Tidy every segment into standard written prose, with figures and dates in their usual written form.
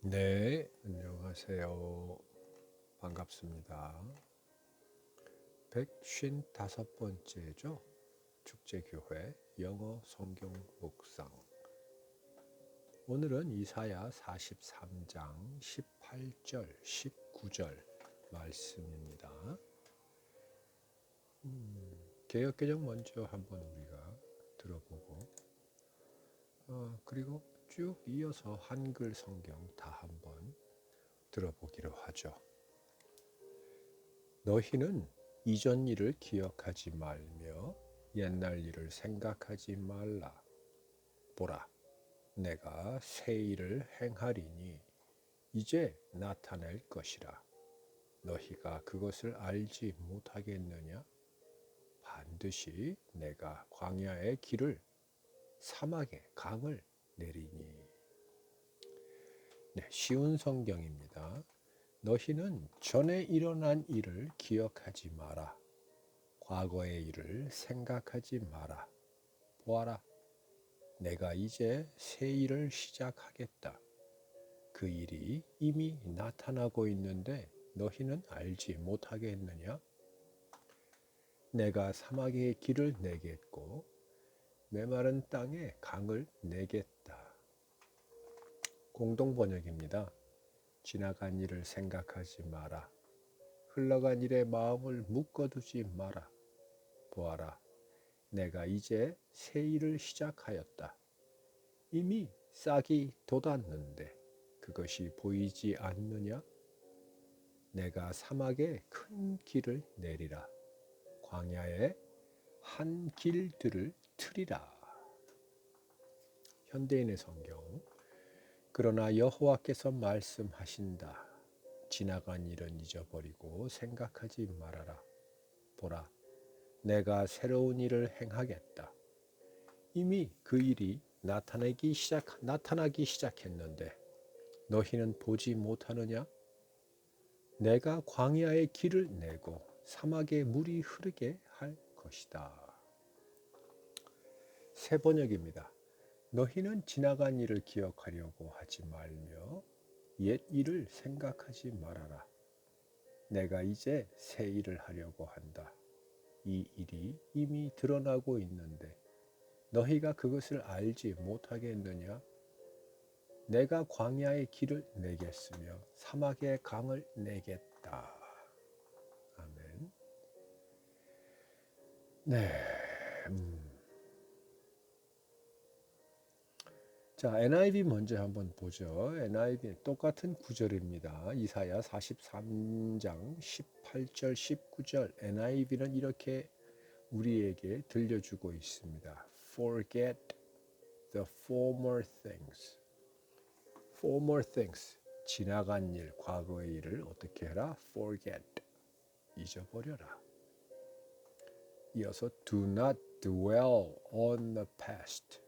네, 안녕하세요. 반갑습니다. 155번째죠. 축제교회 영어 성경 묵상. 오늘은 이사야 43장 18절, 19절 말씀입니다. 개역개정 먼저 한번 우리가 들어보고 그리고 쭉 이어서 한글 성경 다 한번 들어보기로 하죠. 너희는 이전 일을 기억하지 말며 옛날 일을 생각하지 말라. 보라, 내가 새 일을 행하리니 이제 나타낼 것이라. 너희가 그것을 알지 못하겠느냐? 반드시 내가 광야의 길을 사막의 강을 내리니. 네, 쉬운 성경입니다. 너희는 전에 일어난 일을 기억하지 마라. 과거의 일을 생각하지 마라. 보아라, 내가 이제 새 일을 시작하겠다. 그 일이 이미 나타나고 있는데 너희는 알지 못하겠느냐? 내가 사막에 길을 내겠고 메마른 땅에 강을 내겠다. 공동 번역입니다. 지나간 일을 생각하지 마라. 흘러간 일에 마음을 묶어두지 마라. 보아라, 내가 이제 새 일을 시작하였다. 이미 싹이 돋았는데 그것이 보이지 않느냐? 내가 사막에 큰 길을 내리라. 광야에 한 길들을 트리라. 현대인의 성경. 그러나 여호와께서 말씀하신다. 지나간 일은 잊어버리고 생각하지 말아라. 보라, 내가 새로운 일을 행하겠다. 이미 그 일이 나타나기 시작했는데 너희는 보지 못하느냐? 내가 광야의 길을 내고 사막에 물이 흐르게 할 것이다. 새 번역입니다. 너희는 지나간 일을 기억하려고 하지 말며 옛 일을 생각하지 말아라. 내가 이제 새 일을 하려고 한다. 이 일이 이미 드러나고 있는데 너희가 그것을 알지 못하겠느냐? 내가 광야의 길을 내겠으며 사막의 강을 내겠다. 아멘. 네. 자, NIV 먼저 한번 보죠. NIV 똑같은 구절입니다. 이사야 43장 18절 19절 NIV는 이렇게 우리에게 들려주고 있습니다. Forget the former things. Former things. 지나간 일, 과거의 일을 어떻게 해라? Forget. 잊어버려라. 이어서 do not dwell on the past.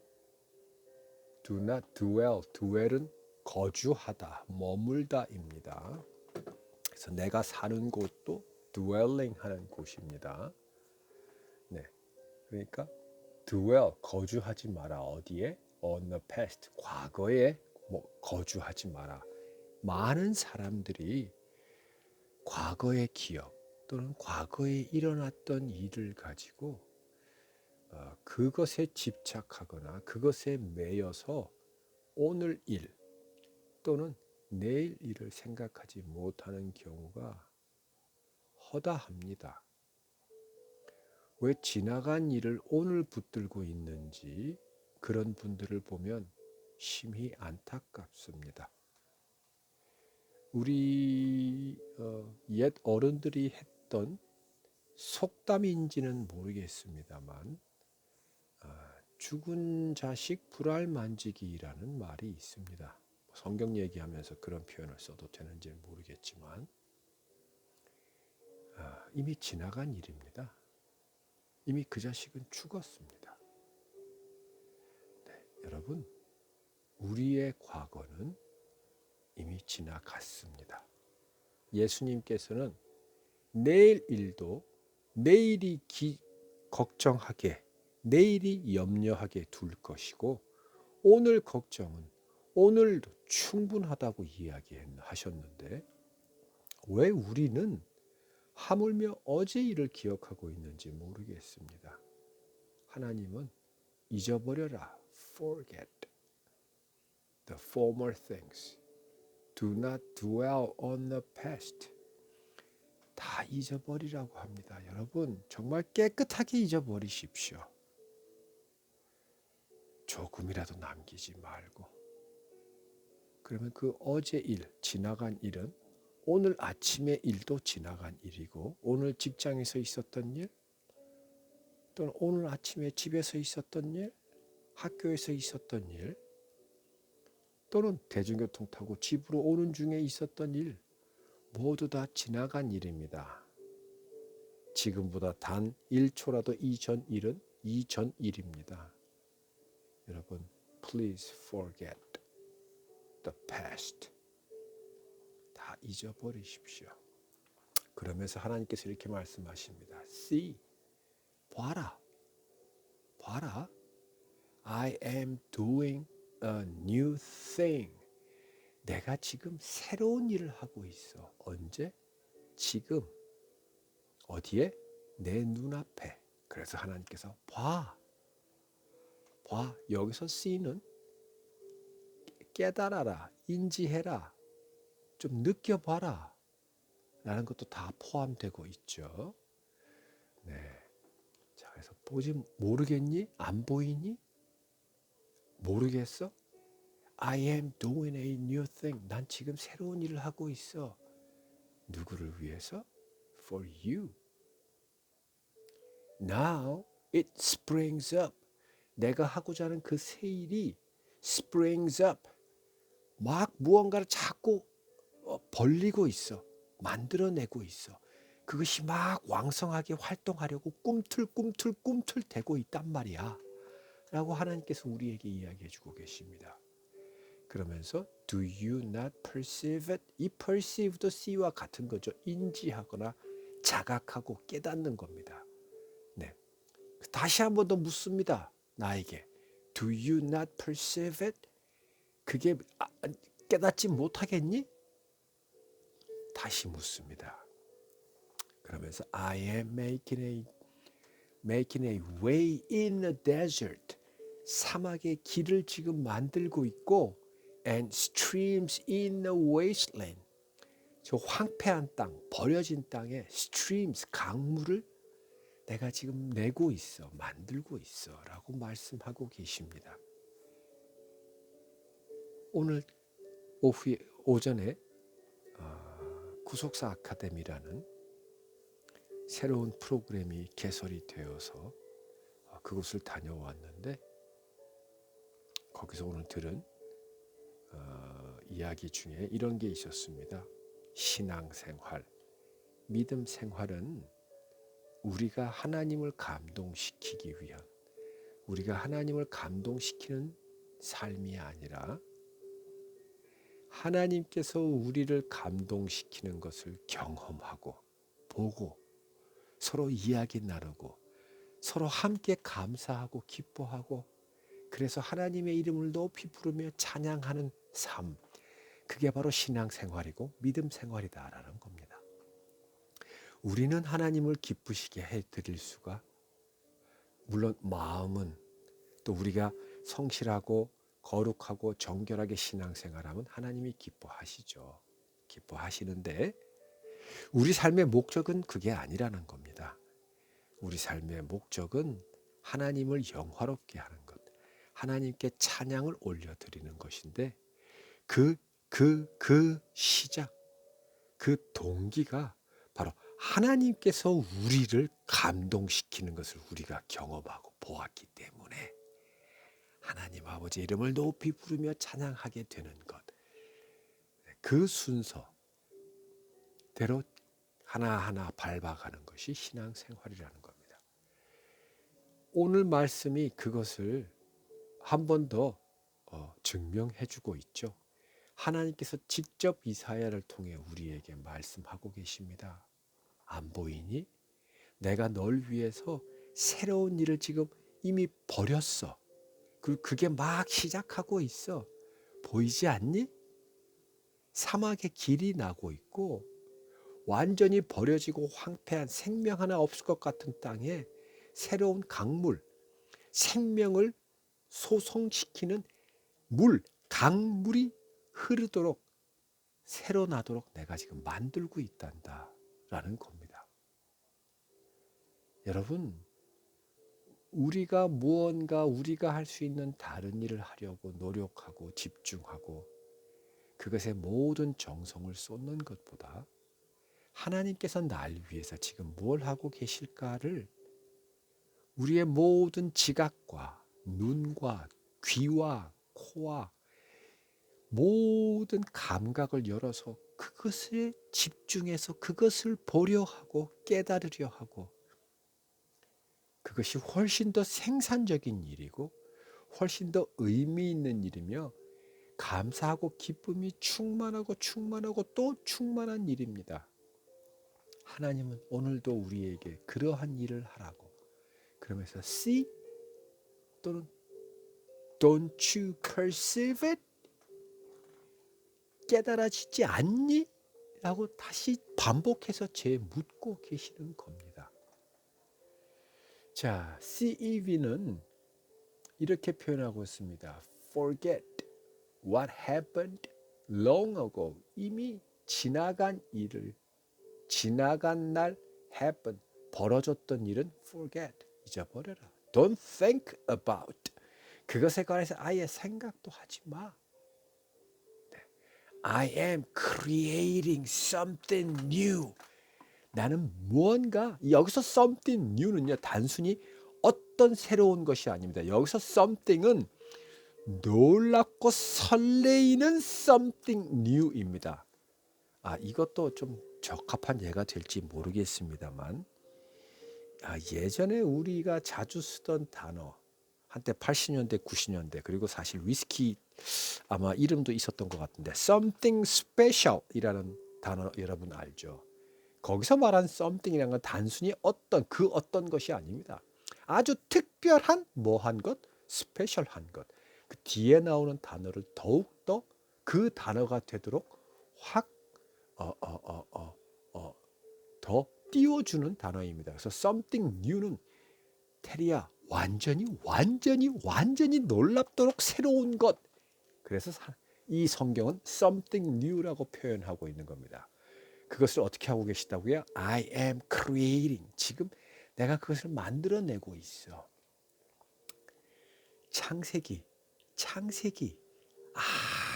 Do not dwell. dwell은 거주하다, 머물다입니다. 그래서 내가 사는 곳도 dwelling 하는 곳입니다. 네, 그러니까 dwell, 거주하지 마라. 어디에? On the past, 과거에 거주하지 마라. 많은 사람들이 과거의 기억 또는 과거에 일어났던 일을 가지고 그것에 집착하거나 그것에 매여서 오늘 일 또는 내일 일을 생각하지 못하는 경우가 허다합니다. 왜 지나간 일을 오늘 붙들고 있는지 그런 분들을 보면 심히 안타깝습니다. 우리 옛 어른들이 했던 속담인지는 모르겠습니다만 죽은 자식 불알만지기라는 말이 있습니다. 성경 얘기하면서 그런 표현을 써도 되는지는 모르겠지만 이미 지나간 일입니다. 이미 그 자식은 죽었습니다. 네, 여러분, 우리의 과거는 이미 지나갔습니다. 예수님께서는 내일 일도 내일이 걱정하게, 내일이 염려하게 둘 것이고 오늘 걱정은 오늘도 충분하다고 이야기하셨는데 왜 우리는 하물며 어제 일을 기억하고 있는지 모르겠습니다. 하나님은 잊어버려라. Forget the former things. Do not dwell on the past. 다 잊어버리라고 합니다. 여러분 정말 깨끗하게 잊어버리십시오. 조금이라도 남기지 말고. 그러면 그 어제 일, 지나간 일은 오늘 아침의 일도 지나간 일이고 오늘 직장에서 있었던 일 또는 오늘 아침에 집에서 있었던 일, 학교에서 있었던 일 또는 대중교통 타고 집으로 오는 중에 있었던 일 모두 다 지나간 일입니다. 지금보다 단 1초라도 이전 일은 이전 일입니다. 여러분, please forget the past. 다 잊어버리십시오. 그러면서 하나님께서 이렇게 말씀하십니다. See, 봐라. I am doing a new thing. 내가 지금 새로운 일을 하고 있어. 언제? 지금. 어디에? 내 눈앞에. 그래서 하나님께서 봐. 여기서 see는 깨달아라, 인지해라, 좀 느껴봐라 라는 것도 다 포함되고 있죠. 네. 자, 그래서 보지 모르겠니? 안 보이니? 모르겠어? I am doing a new thing. 난 지금 새로운 일을 하고 있어. 누구를 위해서? For you. Now it springs up. 내가 하고자 하는 그 새 일이 springs up. 막 무언가를 자꾸 벌리고 있어. 만들어내고 있어. 그것이 막 왕성하게 활동하려고 꿈틀 대고 있단 말이야. 라고 하나님께서 우리에게 이야기해 주고 계십니다. 그러면서 do you not perceive it? 이 perceive도 see와 같은 거죠. 인지하거나 자각하고 깨닫는 겁니다. 네. 다시 한 번 더 묻습니다. 나에게 do you not perceive it? 그게 깨닫지 못하겠니? 다시 묻습니다. 그러면서 I am making a way in the desert. 사막의 길을 지금 만들고 있고 and streams in the wasteland. 저 황폐한 땅, 버려진 땅에 streams, 강물을 내가 지금 내고 있어, 만들고 있어 라고 말씀하고 계십니다. 오늘 오전에 구속사 아카데미라는 새로운 프로그램이 개설이 되어서 그곳을 다녀왔는데 거기서 오늘 들은 이야기 중에 이런 게 있었습니다. 신앙생활, 믿음 생활은 우리가 하나님을 감동시키기 위한, 우리가 하나님을 감동시키는 삶이 아니라 하나님께서 우리를 감동시키는 것을 경험하고 보고 서로 이야기 나누고 서로 함께 감사하고 기뻐하고 그래서 하나님의 이름을 높이 부르며 찬양하는 삶, 그게 바로 신앙생활이고 믿음 생활이다라는 겁니다. 우리는 하나님을 기쁘시게 해드릴 수가, 물론 마음은 또 우리가 성실하고 거룩하고 정결하게 신앙생활하면 하나님이 기뻐하시죠. 기뻐하시는데 우리 삶의 목적은 그게 아니라는 겁니다. 우리 삶의 목적은 하나님을 영화롭게 하는 것, 하나님께 찬양을 올려드리는 것인데 그 시작, 그 동기가 바로 하나님께서 우리를 감동시키는 것을 우리가 경험하고 보았기 때문에 하나님 아버지 이름을 높이 부르며 찬양하게 되는 것, 그 순서대로 하나하나 밟아가는 것이 신앙생활이라는 겁니다. 오늘 말씀이 그것을 한 번 더 증명해 주고 있죠. 하나님께서 직접 이사야를 통해 우리에게 말씀하고 계십니다. 안 보이니? 내가 널 위해서 새로운 일을 지금 이미 벌였어. 그게 막 시작하고 있어. 보이지 않니? 사막에 길이 나고 있고 완전히 버려지고 황폐한 생명 하나 없을 것 같은 땅에 새로운 강물, 생명을 소성시키는 물, 강물이 흐르도록 새로 나도록 내가 지금 만들고 있단다라는 겁니다. 여러분, 우리가 무언가 우리가 할 수 있는 다른 일을 하려고 노력하고 집중하고 그것에 모든 정성을 쏟는 것보다 하나님께서 날 위해서 지금 뭘 하고 계실까를 우리의 모든 지각과 눈과 귀와 코와 모든 감각을 열어서 그것에 집중해서 그것을 보려 하고 깨달으려 하고 그것이 훨씬 더 생산적인 일이고 훨씬 더 의미 있는 일이며 감사하고 기쁨이 충만하고 또 충만한 일입니다. 하나님은 오늘도 우리에게 그러한 일을 하라고 그러면서 see 또는 don't you perceive it? 깨달아지지 않니? 라고 다시 반복해서 묻고 계시는 겁니다. 자, CEV는 이렇게 표현하고 있습니다. Forget what happened long ago. 이미 지나간 일을 지나간 날 happen 벌어졌던 일은 forget 잊어버려라. Don't think about 그것에 관해서 아예 생각도 하지 마. I am creating something new. 나는 무언가 여기서 something new는요 단순히 어떤 새로운 것이 아닙니다. 여기서 something은 놀랍고 설레이는 something new입니다. 이것도 좀 적합한 예가 될지 모르겠습니다만 예전에 우리가 자주 쓰던 단어 한때 80년대 90년대 그리고 사실 위스키 아마 이름도 있었던 것 같은데 something special 이라는 단어 여러분 알죠? 거기서 말한 something이라는 건 단순히 어떤 것이 아닙니다. 아주 특별한 뭐한 것, 스페셜한 것. 그 뒤에 나오는 단어를 더욱더 그 단어가 되도록 확 더 띄워주는 단어입니다. 그래서 something new는 테리야 완전히 놀랍도록 새로운 것. 그래서 이 성경은 something new라고 표현하고 있는 겁니다. 그것을 어떻게 하고 계시다고요? I am creating. 지금 내가 그것을 만들어내고 있어. 창세기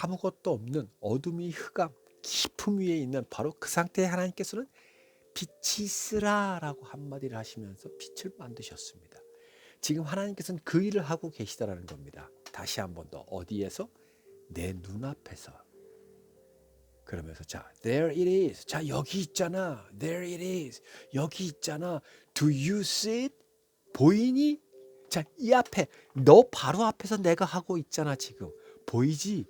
아무것도 없는 어둠이 흑암 깊음 위에 있는 바로 그 상태에 하나님께서는 빛이 있으라라고 한마디를 하시면서 빛을 만드셨습니다. 지금 하나님께서는 그 일을 하고 계시다라는 겁니다. 다시 한 번 더 어디에서? 내 눈앞에서. 그러면서 자, there it is. 자, 여기 있잖아. there it is. 여기 있잖아. do you see it? 보이니? 자, 이 앞에 너 바로 앞에서 내가 하고 있잖아 지금. 보이지?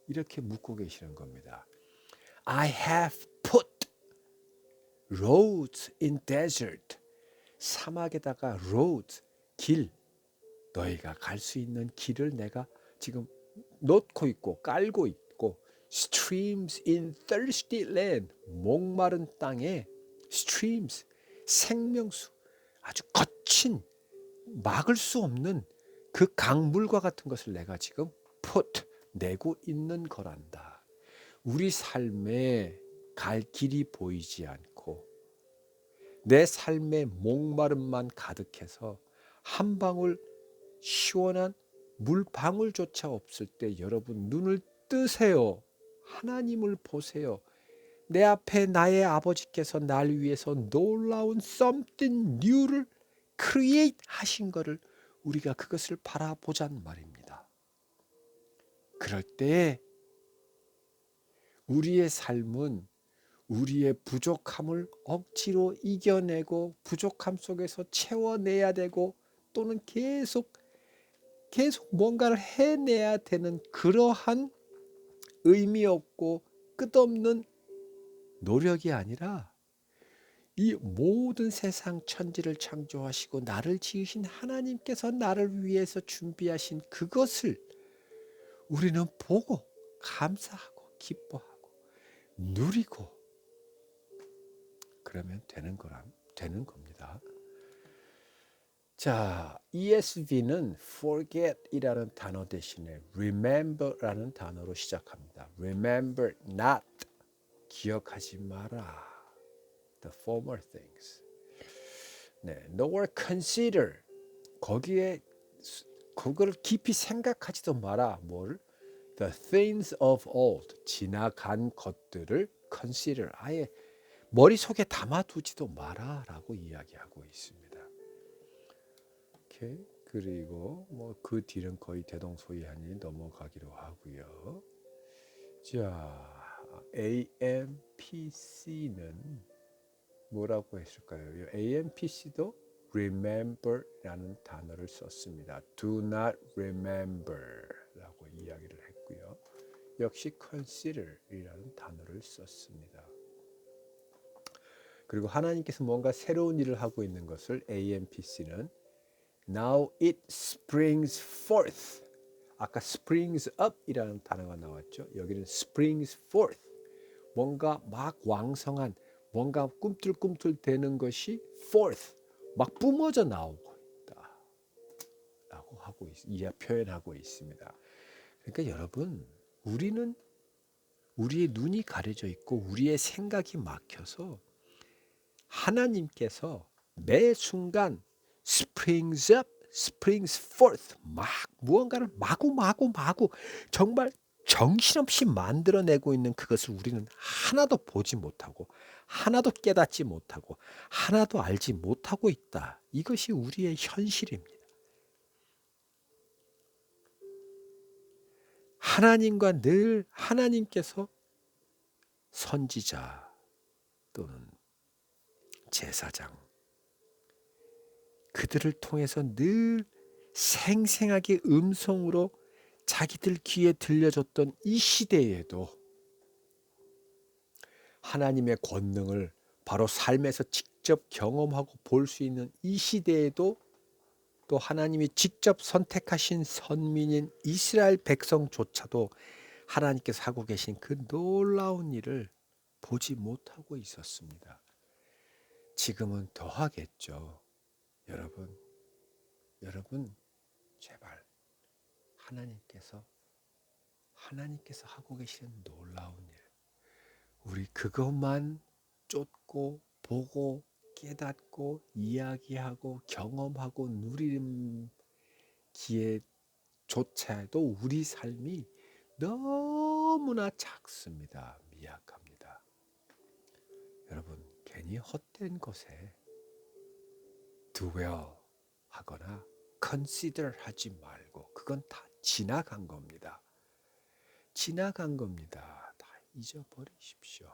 이렇게 묻고 계시는 겁니다. I have put roads in desert. 사막에다가 roads, 길. 너희가 갈 수 있는 길을 내가 지금 놓고 있고 깔고 있고 streams in thirsty land. 목마른 땅에 streams, 생명수. 아주 거친 막을 수 없는 그 강물과 같은 것을 내가 지금 put 내고 있는 거란다. 우리 삶에 갈 길이 보이지 않고 내 삶의 목마름만 가득해서 한 방울 시원한 물방울조차 없을 때 여러분 눈을 뜨세요. 하나님을 보세요. 내 앞에 나의 아버지께서 날 위해서 놀라운 something new를 create 하신 것을 우리가 그것을 바라보잔 말입니다. 그럴 때 우리의 삶은 우리의 부족함을 억지로 이겨내고 부족함 속에서 채워내야 되고 또는 계속 뭔가를 해내야 되는 그러한 의미 없고 끝없는 노력이 아니라 이 모든 세상 천지를 창조하시고 나를 지으신 하나님께서 나를 위해서 준비하신 그것을 우리는 보고 감사하고 기뻐하고 누리고 그러면 되는 겁니다. 자, ESV는 forget이라는 단어 대신에 remember라는 단어로 시작합니다. Remember not, 기억하지 마라. The former things. 네, nor consider, 거기에 그걸 깊이 생각하지도 마라. 뭘? The things of old, 지나간 것들을 consider, 아예 머릿속에 담아두지도 마라라고 이야기하고 있습니다. 오케이. 그리고 뭐 그 뒤는 거의 대동소이하니 넘어가기로 하고요. 자, AMPC는 뭐라고 했을까요? AMPC도 remember라는 단어를 썼습니다. Do not remember라고 이야기를 했고요. 역시 consider이라는 단어를 썼습니다. 그리고 하나님께서 뭔가 새로운 일을 하고 있는 것을 AMPC는 Now it springs forth. 아까 springs up이라는 단어가 나왔죠. 여기는 springs forth. 뭔가 막 왕성한, 뭔가 꿈틀꿈틀 되는 것이 forth, 막 뿜어져 나오고 있다. 라고 표현하고 있습니다. 그러니까 여러분, 우리는 우리의 눈이 가려져 있고 우리의 생각이 막혀서 하나님께서 매 순간 springs up, springs forth, 막 무언가를 마구 정말 정신없이 만들어내고 있는 그것을 우리는 하나도 보지 못하고 하나도 깨닫지 못하고 하나도 알지 못하고 있다. 이것이 우리의 현실입니다. 하나님과 늘 하나님께서 선지자 또는 제사장 그들을 통해서 늘 생생하게 음성으로 자기들 귀에 들려줬던 이 시대에도 하나님의 권능을 바로 삶에서 직접 경험하고 볼 수 있는 이 시대에도 또 하나님이 직접 선택하신 선민인 이스라엘 백성조차도 하나님께서 하고 계신 그 놀라운 일을 보지 못하고 있었습니다. 지금은 더 하겠죠. 여러분 제발 하나님께서 하고 계시는 놀라운 일, 우리 그것만 쫓고 보고 깨닫고 이야기하고 경험하고 누리는 기회조차도 우리 삶이 너무나 작습니다. 미약합니다. 여러분 괜히 헛된 것에 dwell 하거나 consider 하지 말고 그건 다 지나간 겁니다. 다 잊어버리십시오.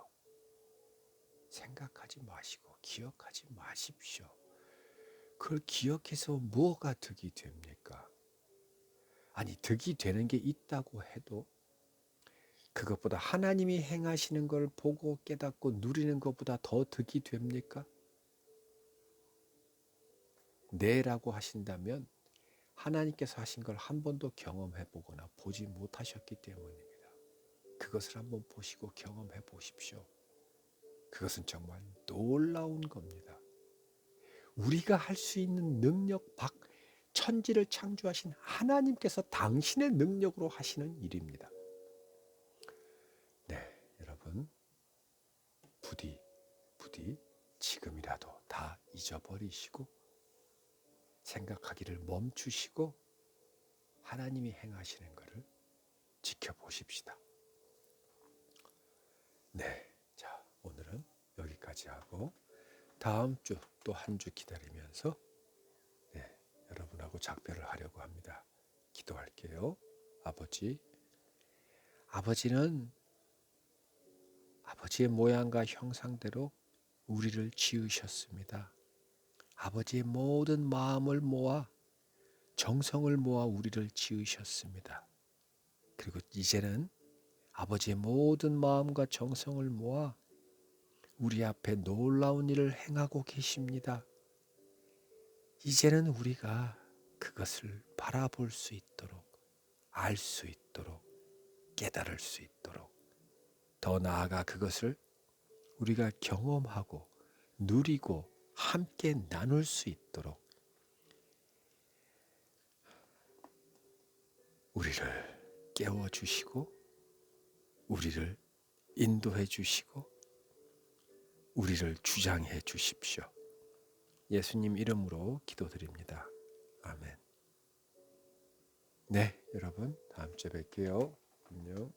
생각하지 마시고 기억하지 마십시오. 그걸 기억해서 뭐가 득이 됩니까? 아니 득이 되는 게 있다고 해도 그것보다 하나님이 행하시는 걸 보고 깨닫고 누리는 것보다 더 득이 됩니까? 네라고 하신다면 하나님께서 하신 걸 한 번도 경험해 보거나 보지 못하셨기 때문입니다. 그것을 한번 보시고 경험해 보십시오. 그것은 정말 놀라운 겁니다. 우리가 할 수 있는 능력 밖 천지를 창조하신 하나님께서 당신의 능력으로 하시는 일입니다. 네, 여러분 부디 지금이라도 다 잊어버리시고 생각하기를 멈추시고 하나님이 행하시는 것을 지켜보십시다. 네, 자 오늘은 여기까지 하고 다음 주 또 한 주 기다리면서 여러분하고 작별을 하려고 합니다. 기도할게요. 아버지는 아버지의 모양과 형상대로 우리를 지으셨습니다. 아버지의 모든 마음을 모아 정성을 모아 우리를 지으셨습니다. 그리고 이제는 아버지의 모든 마음과 정성을 모아 우리 앞에 놀라운 일을 행하고 계십니다. 이제는 우리가 그것을 바라볼 수 있도록 알 수 있도록 있도록, 깨달을 수 있도록, 더 나아가 그것을 우리가 경험하고 누리고 함께 나눌 수 있도록 우리를 깨워주시고 우리를 인도해 주시고 우리를 주장해 주십시오. 예수님 이름으로 기도드립니다. 아멘. 네, 여러분 다음 주에 뵐게요. 안녕.